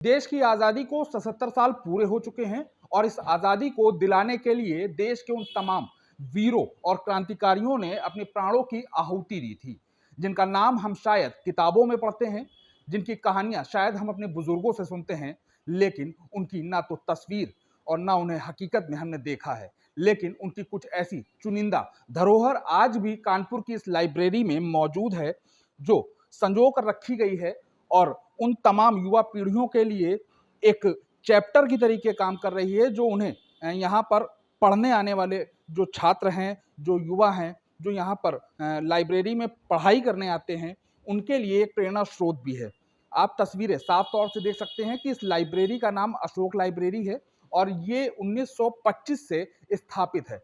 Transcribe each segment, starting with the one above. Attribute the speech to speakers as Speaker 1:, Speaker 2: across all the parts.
Speaker 1: देश की आज़ादी को 77 साल पूरे हो चुके हैं और इस आज़ादी को दिलाने के लिए देश के उन तमाम वीरों और क्रांतिकारियों ने अपने प्राणों की आहुति दी थी, जिनका नाम हम शायद किताबों में पढ़ते हैं, जिनकी कहानियां शायद हम अपने बुजुर्गों से सुनते हैं, लेकिन उनकी ना तो तस्वीर और ना उन्हें हकीकत में हमने देखा है। लेकिन उनकी कुछ ऐसी चुनिंदा धरोहर आज भी कानपुर की इस लाइब्रेरी में मौजूद है, जो संजो कर रखी गई है और उन तमाम युवा पीढ़ियों के लिए एक चैप्टर की तरीके काम कर रही है, जो उन्हें यहाँ पर पढ़ने आने वाले जो छात्र हैं, जो युवा हैं, जो यहाँ पर लाइब्रेरी में पढ़ाई करने आते हैं, उनके लिए एक प्रेरणा स्रोत भी है। आप तस्वीरें साफ तौर से देख सकते हैं कि इस लाइब्रेरी का नाम अशोक लाइब्रेरी है और ये 1925 से स्थापित है।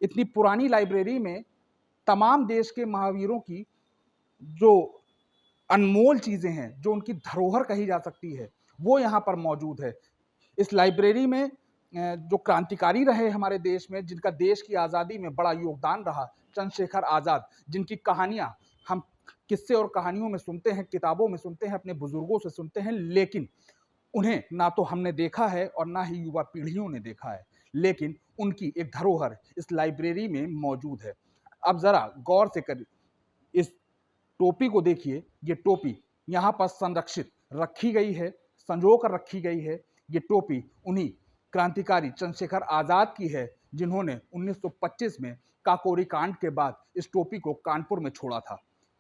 Speaker 1: इतनी पुरानी लाइब्रेरी में तमाम देश के महावीरों की जो अनमोल चीजें हैं, जो उनकी धरोहर कही जा सकती है, वो यहाँ पर मौजूद है। इस लाइब्रेरी में जो क्रांतिकारी रहे हमारे देश में, जिनका देश की आज़ादी में बड़ा योगदान रहा, चंद्रशेखर आज़ाद, जिनकी कहानियां हम किस्से और कहानियों में सुनते हैं, किताबों में सुनते हैं, अपने बुजुर्गों से सुनते हैं, लेकिन उन्हें ना तो हमने देखा है और ना ही युवा पीढ़ियों ने देखा है। लेकिन उनकी एक धरोहर इस लाइब्रेरी में मौजूद है। अब जरा गौर से कर इस टोपी को देखिए। ये टोपी यहाँ पर संरक्षित रखी गई है, संजो कर रखी गई है। ये टोपी उन्हीं क्रांतिकारी चंद्रशेखर आज़ाद की है, जिन्होंने 1925 में काकोरी कांड के बाद इस टोपी को कानपुर में छोड़ा था।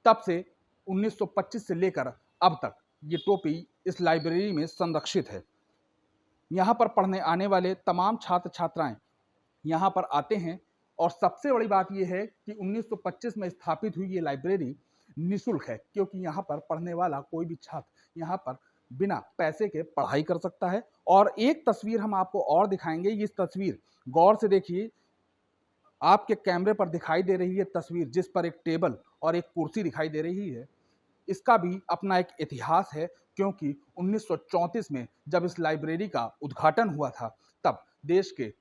Speaker 1: तब से 1925 से लेकर अब तक ये टोपी इस लाइब्रेरी में संरक्षित है। यहाँ पर पढ़ने आने वाले तमाम छात्र छात्राएं यहाँ पर आते हैं और सबसे बड़ी बात यह है कि 1925 में स्थापित हुई ये लाइब्रेरी निःशुल्क है, क्योंकि यहाँ पर पढ़ने वाला कोई भी छात्र यहाँ पर बिना पैसे के पढ़ाई कर सकता है। और एक तस्वीर हम आपको और दिखाएंगे। ये तस्वीर गौर से देखिए, आपके कैमरे पर दिखाई दे रही है तस्वीर, जिस पर एक टेबल और एक कुर्सी दिखाई दे रही है। इसका भी अपना एक इतिहास है, क्योंकि 1934 में जब इस लाइब्रेरी का उद्घाटन हुआ था, तब देश के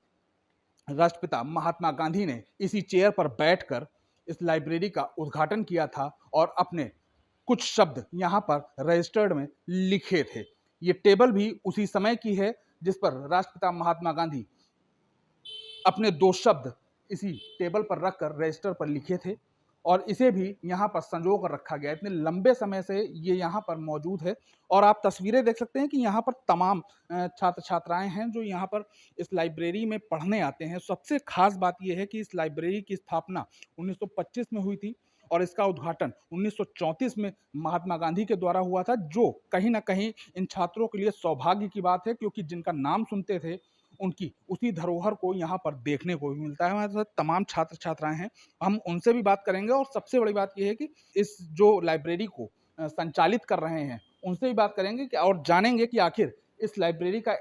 Speaker 1: राष्ट्रपिता महात्मा गांधी ने इसी चेयर पर बैठकर इस लाइब्रेरी का उद्घाटन किया था और अपने कुछ शब्द यहाँ पर रजिस्टर्ड में लिखे थे। ये टेबल भी उसी समय की है, जिस पर राष्ट्रपिता महात्मा गांधी अपने दो शब्द इसी टेबल पर रखकर रजिस्टर पर लिखे थे और इसे भी यहाँ पर संजो कर रखा गया। इतने लंबे समय से ये यहाँ पर मौजूद है और आप तस्वीरें देख सकते हैं कि यहाँ पर तमाम छात्र छात्राएं हैं जो यहाँ पर इस लाइब्रेरी में पढ़ने आते हैं। सबसे खास बात यह है कि इस लाइब्रेरी की स्थापना 1925 में हुई थी और इसका उद्घाटन 1934 में महात्मा गांधी के द्वारा हुआ था, जो कहीं ना कहीं इन छात्रों के लिए सौभाग्य की बात है, क्योंकि जिनका नाम सुनते थे उनकी उसी धरोहर को यहाँ पर देखने को भी मिलता है। हमारे साथ तमाम छात्र छात्राएं हैं, हम उनसे भी बात करेंगे और सबसे बड़ी बात यह है कि इस जो लाइब्रेरी को संचालित कर रहे हैं उनसे भी बात करेंगे कि और जानेंगे कि आखिर इस लाइब्रेरी का